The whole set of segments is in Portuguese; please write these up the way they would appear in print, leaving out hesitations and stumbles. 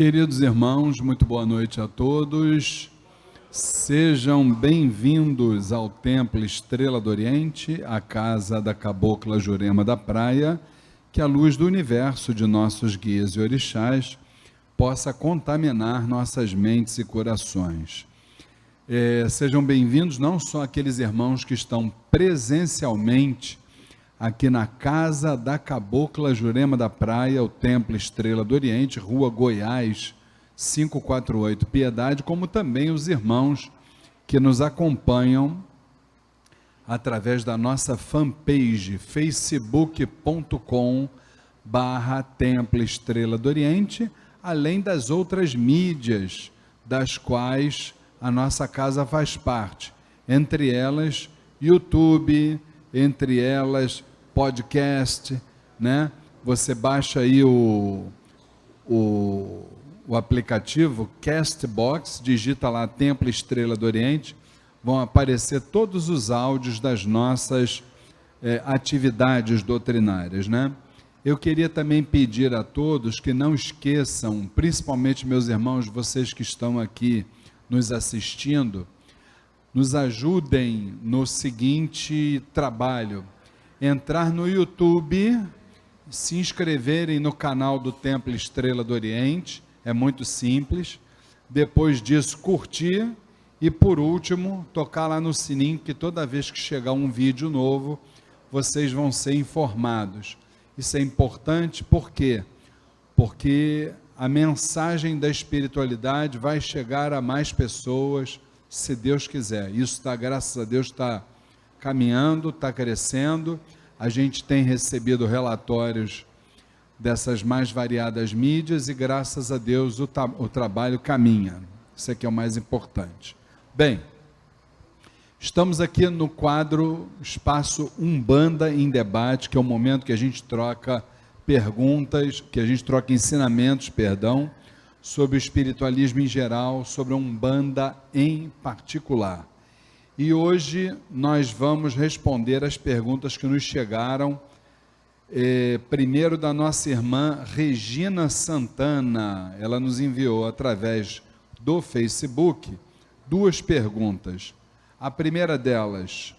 Queridos irmãos, muito boa noite a todos. Sejam bem-vindos ao Templo Estrela do Oriente, a casa da Cabocla Jurema da Praia, que a luz do universo de nossos guias e orixás possa contaminar nossas mentes e corações. Sejam bem-vindos não só aqueles irmãos que estão presencialmente aqui na casa da Cabocla Jurema da Praia, o Templo Estrela do Oriente, Rua Goiás, 548, Piedade, como também os irmãos que nos acompanham através da nossa fanpage, facebook.com/Templo Estrela do Oriente, além das outras mídias das quais a nossa casa faz parte, entre elas YouTube, entre elas podcast, né? Você baixa aí o aplicativo Castbox, digita lá Templo Estrela do Oriente, vão aparecer todos os áudios das nossas atividades doutrinárias, né? Eu queria também pedir a todos que não esqueçam, principalmente meus irmãos, vocês que estão aqui nos assistindo, nos ajudem no seguinte trabalho: entrar no YouTube, se inscreverem no canal do Templo Estrela do Oriente, é muito simples. Depois disso, curtir e, por último, tocar lá no sininho, que toda vez que chegar um vídeo novo, vocês vão ser informados. Isso é importante, por quê? Porque a mensagem da espiritualidade vai chegar a mais pessoas, se Deus quiser. Isso está, graças a Deus, está caminhando, está crescendo. A gente tem recebido relatórios dessas mais variadas mídias e, graças a Deus, o trabalho caminha. Isso aqui é o mais importante. Bem, estamos aqui no quadro Espaço Umbanda em Debate, que é o momento que a gente troca perguntas, que a gente troca ensinamentos, sobre o espiritualismo em geral, sobre a Umbanda em particular. E hoje nós vamos responder as perguntas que nos chegaram, primeiro da nossa irmã Regina Santana. Ela nos enviou através do Facebook 2 perguntas. A primeira delas: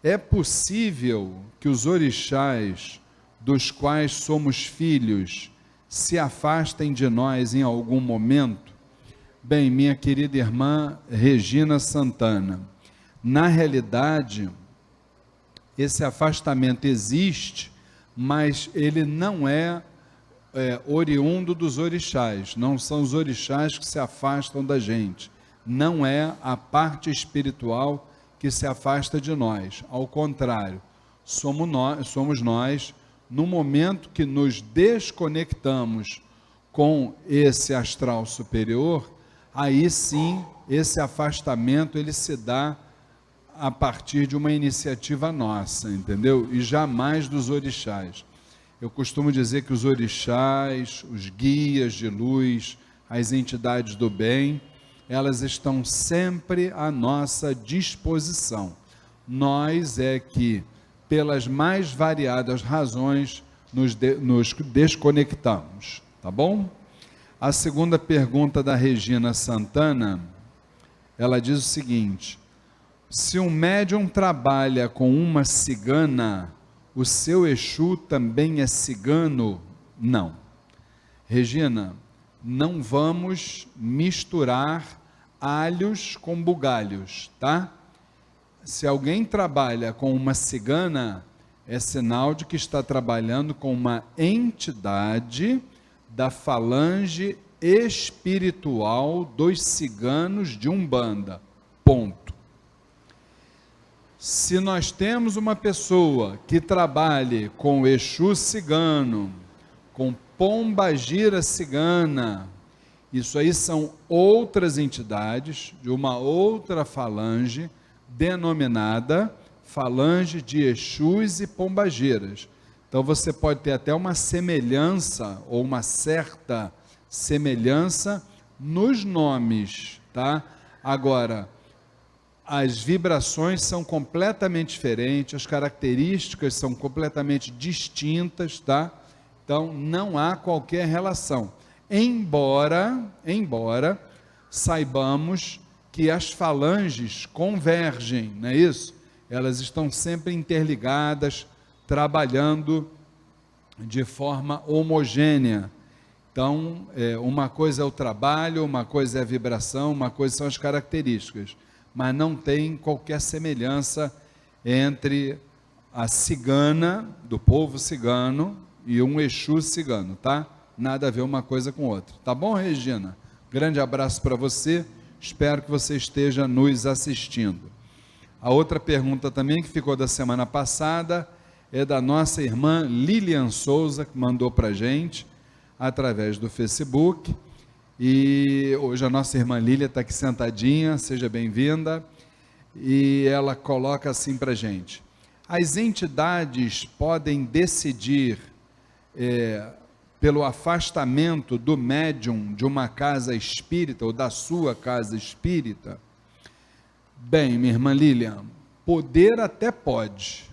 é possível que os orixás dos quais somos filhos se afastem de nós em algum momento? Bem, minha querida irmã Regina Santana, na realidade, esse afastamento existe, mas ele não é oriundo dos orixás. Não são os orixás que se afastam da gente. Não é a parte espiritual que se afasta de nós. Ao contrário, somos nós, no momento que nos desconectamos com esse astral superior, aí sim, esse afastamento ele se dá a partir de uma iniciativa nossa, entendeu? E jamais dos orixás. Eu costumo dizer que os orixás, os guias de luz, as entidades do bem, elas estão sempre à nossa disposição. Nós é que, pelas mais variadas razões, nos desconectamos, tá bom? A segunda pergunta da Regina Santana, ela diz o seguinte: se um médium trabalha com uma cigana, o seu Exu também é cigano? Não. Regina, não vamos misturar alhos com bugalhos, tá? Se alguém trabalha com uma cigana, é sinal de que está trabalhando com uma entidade da falange espiritual dos ciganos de Umbanda. Ponto. Se nós temos uma pessoa que trabalhe com Exu cigano, com Pombagira cigana, isso aí são outras entidades de uma outra falange, denominada falange de Exus e Pombagiras. Então você pode ter até uma semelhança, ou uma certa semelhança nos nomes, tá? Agora, as vibrações são completamente diferentes, as características são completamente distintas, tá? Então não há qualquer relação. embora saibamos que as falanges convergem, não é isso? Elas estão sempre interligadas, trabalhando de forma homogênea. Então, uma coisa é o trabalho, uma coisa é a vibração, uma coisa são as características, mas não tem qualquer semelhança entre a cigana, do povo cigano, e um Exu cigano, tá? Nada a ver uma coisa com outra. Tá bom, Regina? Grande abraço para você, espero que você esteja nos assistindo. A outra pergunta também, que ficou da semana passada, é da nossa irmã Lilian Souza, que mandou para a gente, através do Facebook, e hoje a nossa irmã Lília está aqui sentadinha, seja bem-vinda, e ela coloca assim para a gente: as entidades podem decidir pelo afastamento do médium de uma casa espírita, ou da sua casa espírita? Bem, minha irmã Lilian, poder até pode,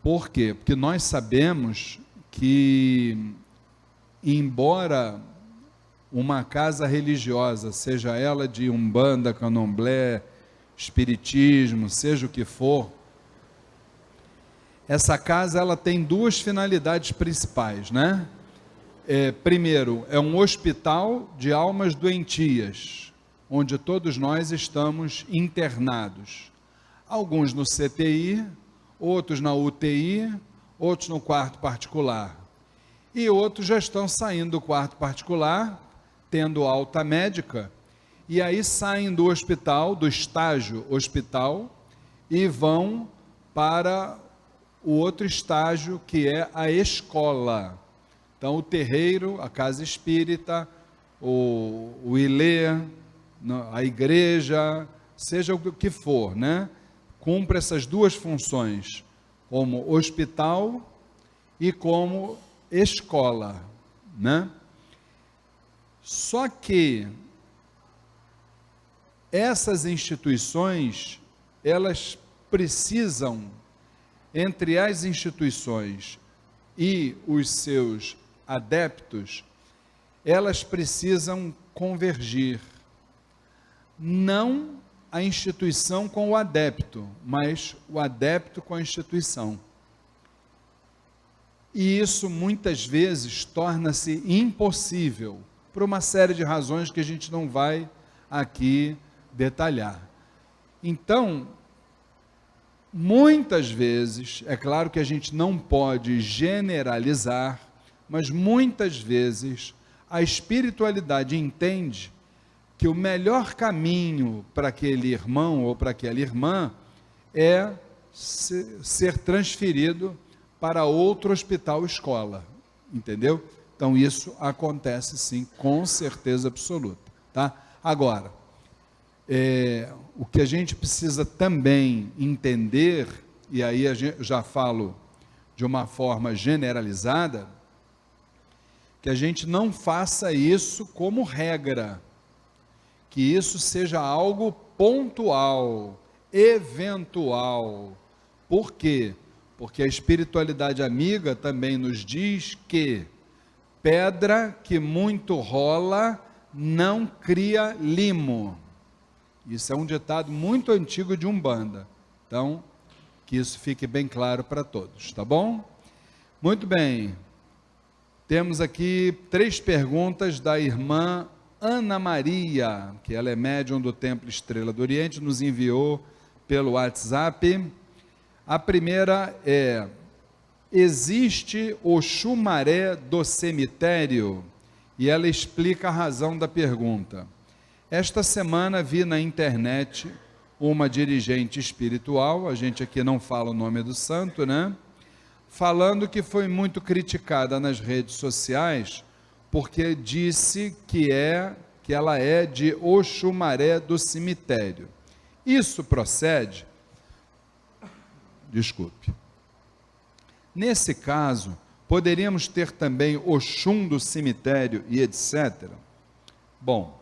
por quê? Porque nós sabemos que, embora uma casa religiosa, seja ela de Umbanda, Candomblé, Espiritismo, seja o que for, essa casa ela tem duas finalidades principais, né? Primeiro, é um hospital de almas doentias, onde todos nós estamos internados. Alguns no CTI, outros na UTI, outros no quarto particular. E outros já estão saindo do quarto particular, tendo alta médica, e aí saem do hospital, do estágio hospital, e vão para o outro estágio, que é a escola. Então, o terreiro, a casa espírita, o ilê, a igreja, seja o que for, né? Cumpre essas duas funções, como hospital e como escola, né? Só que essas instituições, elas precisam, entre as instituições e os seus adeptos, elas precisam convergir. Não a instituição com o adepto, mas o adepto com a instituição. E isso muitas vezes torna-se impossível, por uma série de razões que a gente não vai aqui detalhar. Então, muitas vezes, é claro que a gente não pode generalizar, mas muitas vezes a espiritualidade entende que o melhor caminho para aquele irmão ou para aquela irmã é ser transferido para outro hospital escola, entendeu? Então isso acontece sim, com certeza absoluta, tá? Agora, o que a gente precisa também entender, e aí eu já falo de uma forma generalizada, que a gente não faça isso como regra, que isso seja algo pontual, eventual. Por quê? Porque a espiritualidade amiga também nos diz que pedra que muito rola não cria limo. Isso é um ditado muito antigo de Umbanda. Então, que isso fique bem claro para todos, tá bom? Muito bem. Temos aqui 3 perguntas da irmã Ana Maria, que ela é médium do Templo Estrela do Oriente, nos enviou pelo WhatsApp. A primeira é: existe o chumaré do cemitério? E ela explica a razão da pergunta. Esta semana vi na internet uma dirigente espiritual, a gente aqui não fala o nome do santo, né? Falando que foi muito criticada nas redes sociais, porque disse que ela é de Oxumaré do cemitério. Isso procede? Desculpe. Nesse caso, poderíamos ter também Oxum do cemitério e etc. Bom,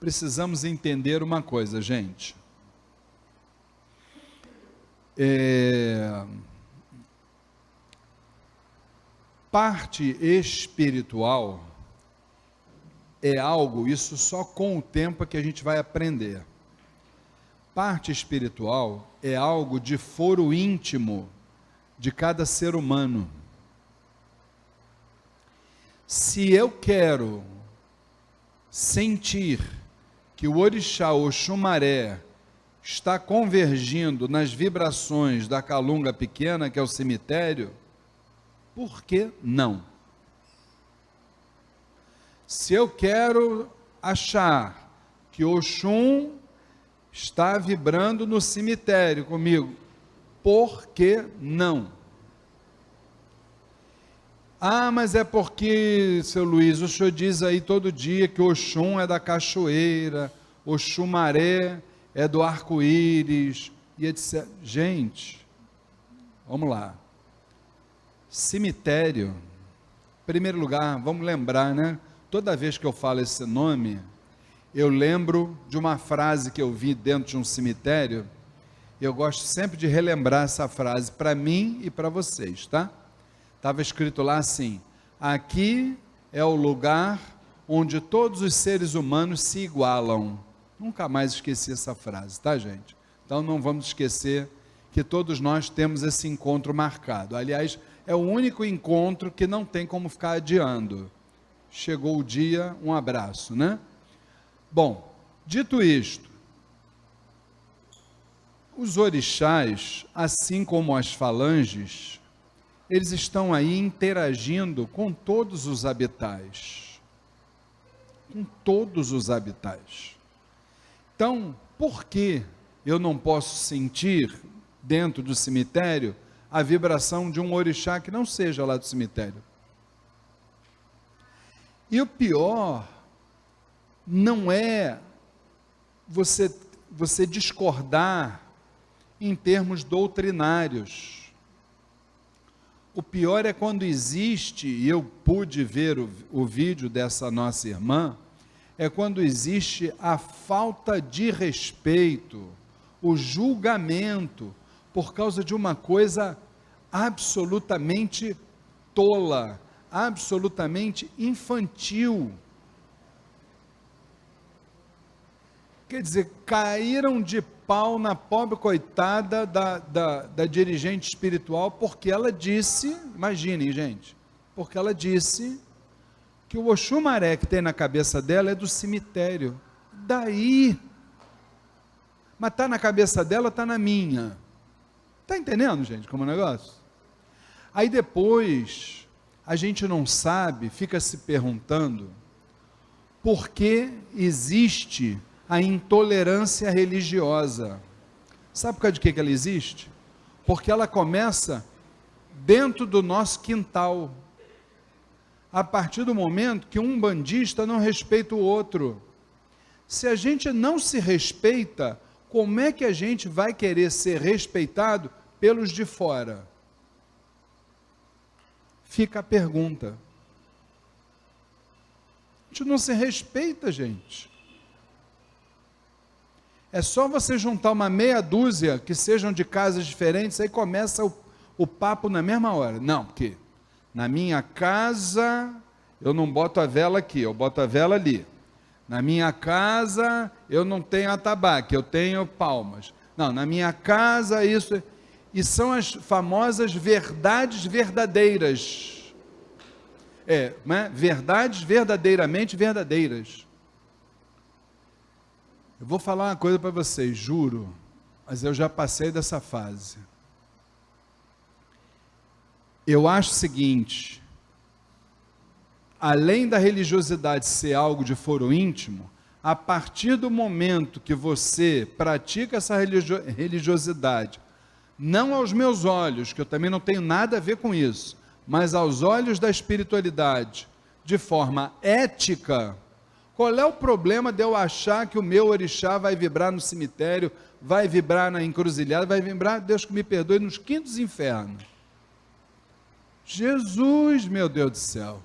precisamos entender uma coisa, gente. parte espiritual é algo, isso só com o tempo é que a gente vai aprender. Parte espiritual é algo de foro íntimo de cada ser humano. Se eu quero sentir que o orixá Oxumaré está convergindo nas vibrações da calunga pequena, que é o cemitério, por que não? Se eu quero achar que Oxum está vibrando no cemitério comigo, por que não? Ah, mas é porque, seu Luiz, o senhor diz aí todo dia que Oxum é da cachoeira, Oxumaré é do arco-íris, e etc. Gente, vamos lá. Cemitério, em primeiro lugar, vamos lembrar, né? Toda vez que eu falo esse nome, eu lembro de uma frase que eu vi dentro de um cemitério. Eu gosto sempre de relembrar essa frase para mim e para vocês, tá? Estava escrito lá assim: aqui é o lugar onde todos os seres humanos se igualam. Nunca mais esqueci essa frase, tá, gente? Então não vamos esquecer que todos nós temos esse encontro marcado. Aliás, é o único encontro que não tem como ficar adiando. Chegou o dia, um abraço, né? Bom, dito isto, os orixás, assim como as falanges, eles estão aí interagindo com todos os habitais. Com todos os habitais. Então, por que eu não posso sentir dentro do cemitério a vibração de um orixá que não seja lá do cemitério? E o pior não é você discordar em termos doutrinários. O pior é quando existe, e eu pude ver o vídeo dessa nossa irmã, é quando existe a falta de respeito, o julgamento, por causa de uma coisa absolutamente tola, absolutamente infantil. Quer dizer, caíram de pau na pobre coitada da dirigente espiritual, porque ela disse, imaginem gente, porque ela disse que o Oxumaré que tem na cabeça dela é do cemitério. Daí, mas está na cabeça dela, está na minha. Está entendendo, gente, como é o negócio? Aí depois, a gente não sabe, fica se perguntando, por que existe a intolerância religiosa. Sabe por causa de que ela existe? Porque ela começa dentro do nosso quintal. A partir do momento que um bandista não respeita o outro. Se a gente não se respeita, como é que a gente vai querer ser respeitado pelos de fora? Fica a pergunta. A gente não se respeita, gente. É só você juntar uma meia dúzia que sejam de casas diferentes, aí começa o papo na mesma hora. Não, porque na minha casa eu não boto a vela aqui, eu boto a vela ali. Na minha casa eu não tenho atabaque, eu tenho palmas. Não, na minha casa isso... E são as famosas verdades verdadeiras. Né? Verdades verdadeiramente verdadeiras. Eu vou falar uma coisa para vocês, juro, mas eu já passei dessa fase. Eu acho o seguinte, além da religiosidade ser algo de foro íntimo, a partir do momento que você pratica essa religiosidade, não aos meus olhos, que eu também não tenho nada a ver com isso, mas aos olhos da espiritualidade, de forma ética, qual é o problema de eu achar que o meu orixá vai vibrar no cemitério, vai vibrar na encruzilhada, vai vibrar, Deus que me perdoe, nos quintos infernos? Jesus, meu Deus do céu.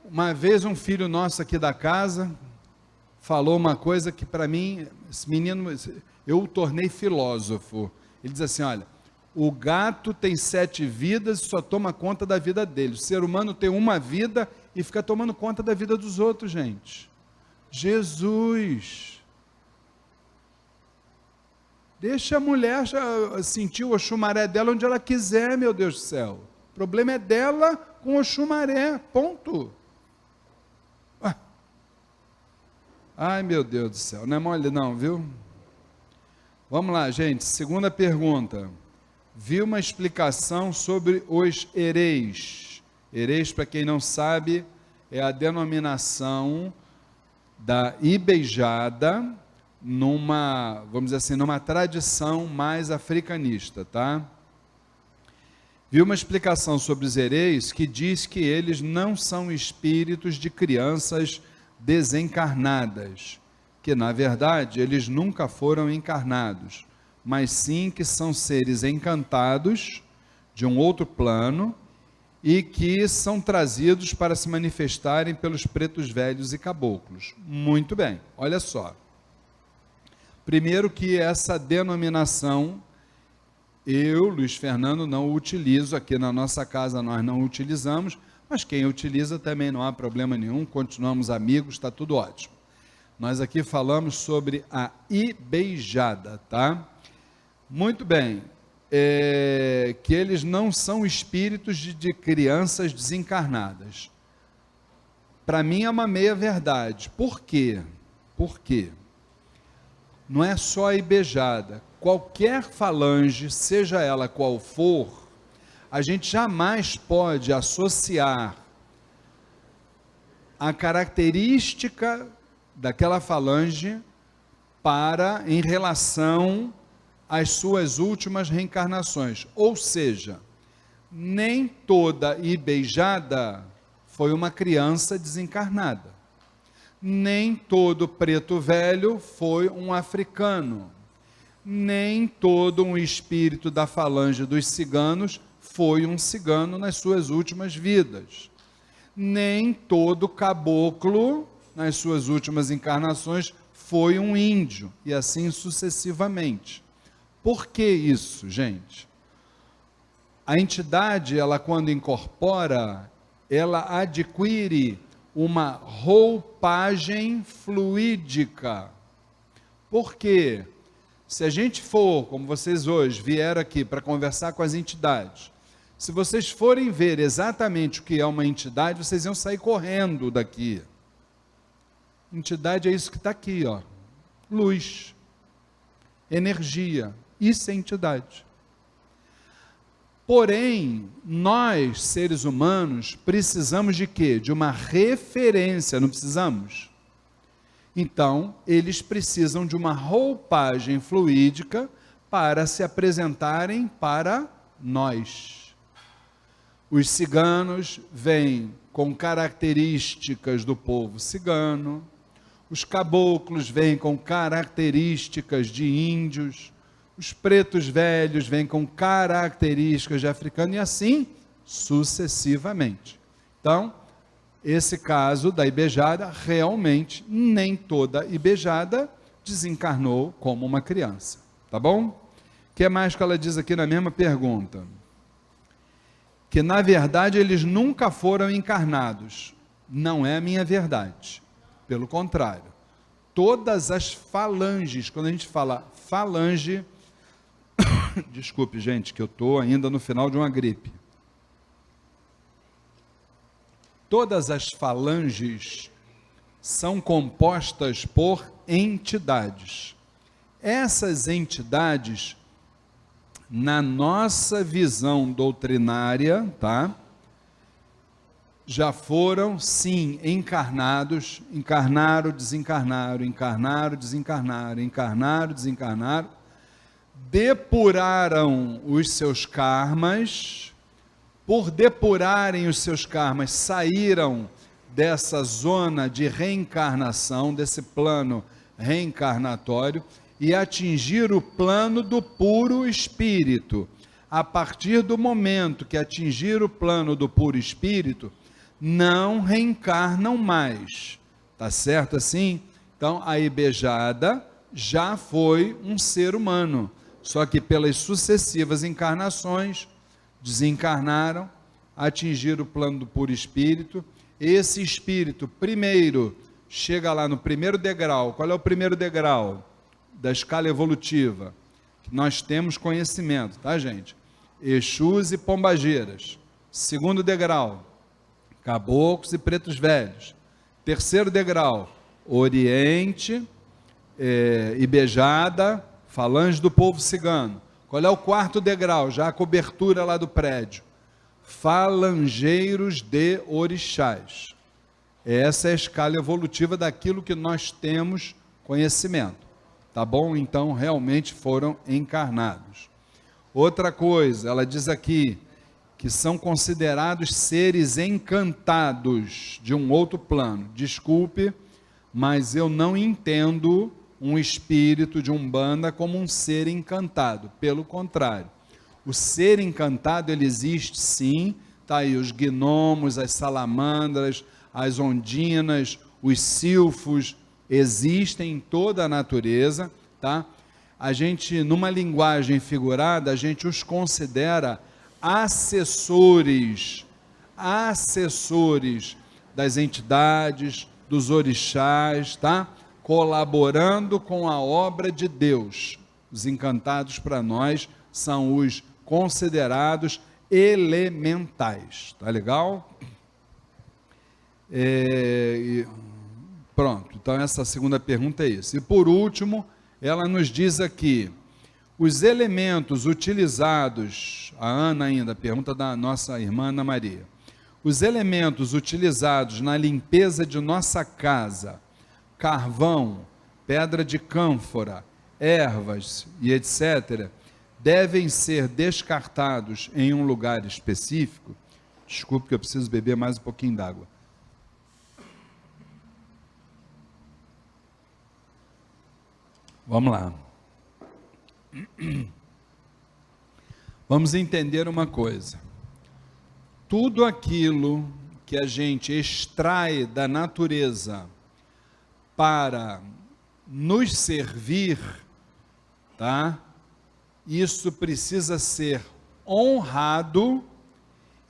Uma vez um filho nosso aqui da casa falou uma coisa que para mim, esse menino, eu o tornei filósofo. Ele diz assim, olha, O gato tem 7 vidas e só toma conta da vida dele. O ser humano tem uma vida e fica tomando conta da vida dos outros, gente. Jesus! Deixa a mulher sentir o Oxumaré dela onde ela quiser, meu Deus do céu. O problema é dela com o Oxumaré, ponto. Ai, meu Deus do céu, não é mole não, viu? Vamos lá, gente, segunda pergunta. Vi uma explicação sobre os hereis. Hereis, para quem não sabe, é a denominação da Ibeijada, vamos dizer assim, numa tradição mais africanista, tá? Vi uma explicação sobre os hereis que diz que eles não são espíritos de crianças desencarnadas, que na verdade eles nunca foram encarnados, mas sim que são seres encantados de um outro plano e que são trazidos para se manifestarem pelos pretos velhos e caboclos. Muito bem, olha só. Primeiro que essa denominação, eu, Luiz Fernando, não utilizo, aqui na nossa casa nós não utilizamos, mas quem utiliza também não há problema nenhum, continuamos amigos, está tudo ótimo. Nós aqui falamos sobre a Ibeijada, tá? Muito bem, que eles não são espíritos de crianças desencarnadas. Para mim é uma meia-verdade. Por quê? Por quê? Não é só a Ibeijada. Qualquer falange, seja ela qual for, a gente jamais pode associar a característica daquela falange em relação às suas últimas reencarnações. Ou seja, nem toda Ibeijada foi uma criança desencarnada. Nem todo preto velho foi um africano. Nem todo um espírito da falange dos ciganos foi um cigano nas suas últimas vidas. Nem todo caboclo, nas suas últimas encarnações, foi um índio, e assim sucessivamente. Por que isso, gente? A entidade, ela quando incorpora, ela adquire uma roupagem fluídica. Por quê? Se a gente for, como vocês hoje vieram aqui para conversar com as entidades, se vocês forem ver exatamente o que é uma entidade, vocês iam sair correndo daqui. Entidade é isso que está aqui, ó. Luz, energia, isso é entidade. Porém, nós, seres humanos, precisamos de quê? De uma referência, não precisamos? Então, eles precisam de uma roupagem fluídica para se apresentarem para nós. Os ciganos vêm com características do povo cigano, os caboclos vêm com características de índios, os pretos velhos vêm com características de africano e assim sucessivamente. Então, esse caso da Ibeijada, realmente nem toda Ibeijada desencarnou como uma criança, tá bom? O que mais que ela diz aqui na mesma pergunta? Que na verdade eles nunca foram encarnados. Não é a minha verdade, pelo contrário. Todas as falanges, quando a gente fala falange, desculpe gente, que eu estou ainda no final de uma gripe. Todas as falanges são compostas por entidades. Essas entidades, na nossa visão doutrinária, tá? Já foram, sim, encarnados, encarnaram, desencarnaram, encarnaram, desencarnaram, encarnaram, desencarnaram, depuraram os seus karmas. Por depurarem os seus karmas, saíram dessa zona de reencarnação, desse plano reencarnatório, e atingiram o plano do puro espírito. A partir do momento que atingiram o plano do puro espírito, não reencarnam mais. Tá certo assim? Então, a Ibeijada já foi um ser humano, Só que pelas sucessivas encarnações, desencarnaram, atingiram o plano do puro espírito. Esse espírito, primeiro, chega lá no primeiro degrau. Qual é o primeiro degrau da escala evolutiva? Que nós temos conhecimento, tá, gente? Exus e Pombageiras. Segundo degrau, caboclos e pretos velhos. Terceiro degrau, Oriente, Ibejada, falange do povo cigano. Qual é o quarto degrau? Já a cobertura lá do prédio. Falangeiros de orixás. Essa é a escala evolutiva daquilo que nós temos conhecimento. Tá bom? Então, realmente foram encarnados. Outra coisa, ela diz aqui, que são considerados seres encantados de um outro plano. Desculpe, mas eu não entendo um espírito de Umbanda como um ser encantado. Pelo contrário, o ser encantado, ele existe sim. Está aí os gnomos, as salamandras, as ondinas, os silfos, existem em toda a natureza, tá? A gente, numa linguagem figurada, a gente os considera assessores das entidades, dos orixás, tá? Colaborando com a obra de Deus. Os encantados para nós são os considerados elementais, tá legal? Pronto, então essa segunda pergunta é isso. E por último, ela nos diz aqui, os elementos utilizados, a Ana ainda, pergunta da nossa irmã Ana Maria, os elementos utilizados na limpeza de nossa casa, carvão, pedra de cânfora, ervas e etc., devem ser descartados em um lugar específico? Desculpe que eu preciso beber mais um pouquinho d'água. Vamos lá. Vamos entender uma coisa. Tudo aquilo que a gente extrai da natureza para nos servir, tá? Isso precisa ser honrado,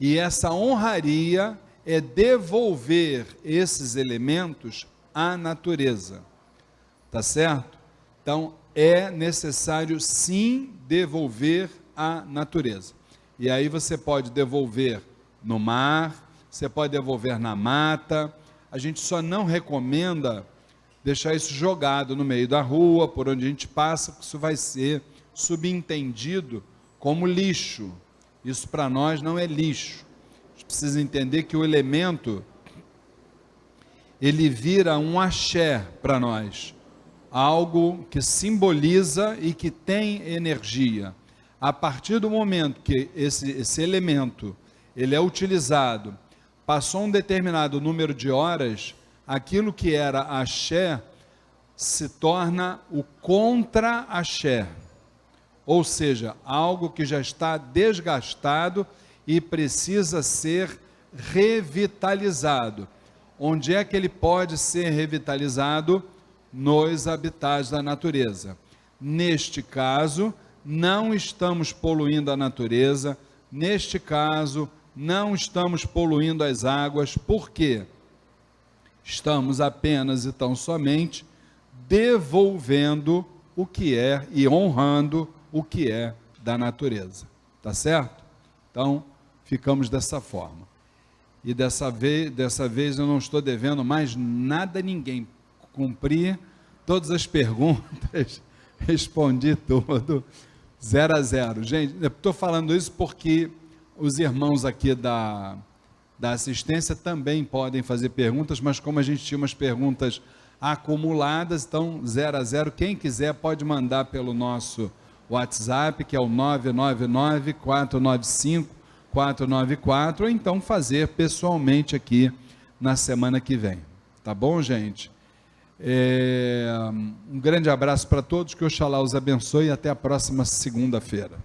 e essa honraria é devolver esses elementos à natureza. Tá certo? Então, é necessário sim devolver à natureza. E aí você pode devolver no mar, você pode devolver na mata. A gente só não recomenda deixar isso jogado no meio da rua, por onde a gente passa, porque isso vai ser subentendido como lixo. Isso para nós não é lixo. A gente precisa entender que o elemento, ele vira um axé para nós. Algo que simboliza e que tem energia. A partir do momento que esse elemento ele é utilizado, passou um determinado número de horas, aquilo que era axé se torna o contra-axé, ou seja, algo que já está desgastado e precisa ser revitalizado. Onde é que ele pode ser revitalizado? Nos habitats da natureza. Neste caso, não estamos poluindo a natureza, neste caso, não estamos poluindo as águas, por quê? Estamos apenas e tão somente devolvendo o que é e honrando o que é da natureza, tá certo? Então, ficamos dessa forma. E dessa vez eu não estou devendo mais nada a ninguém. Cumpri todas as perguntas, respondi tudo, 0 a 0. Gente, eu estou falando isso porque os irmãos aqui da assistência também podem fazer perguntas, mas como a gente tinha umas perguntas acumuladas, então 0 a 0, quem quiser pode mandar pelo nosso WhatsApp, que é o 999-495-494, ou então fazer pessoalmente aqui na semana que vem. Tá bom, gente? Um grande abraço para todos, que Oxalá os abençoe e até a próxima segunda-feira.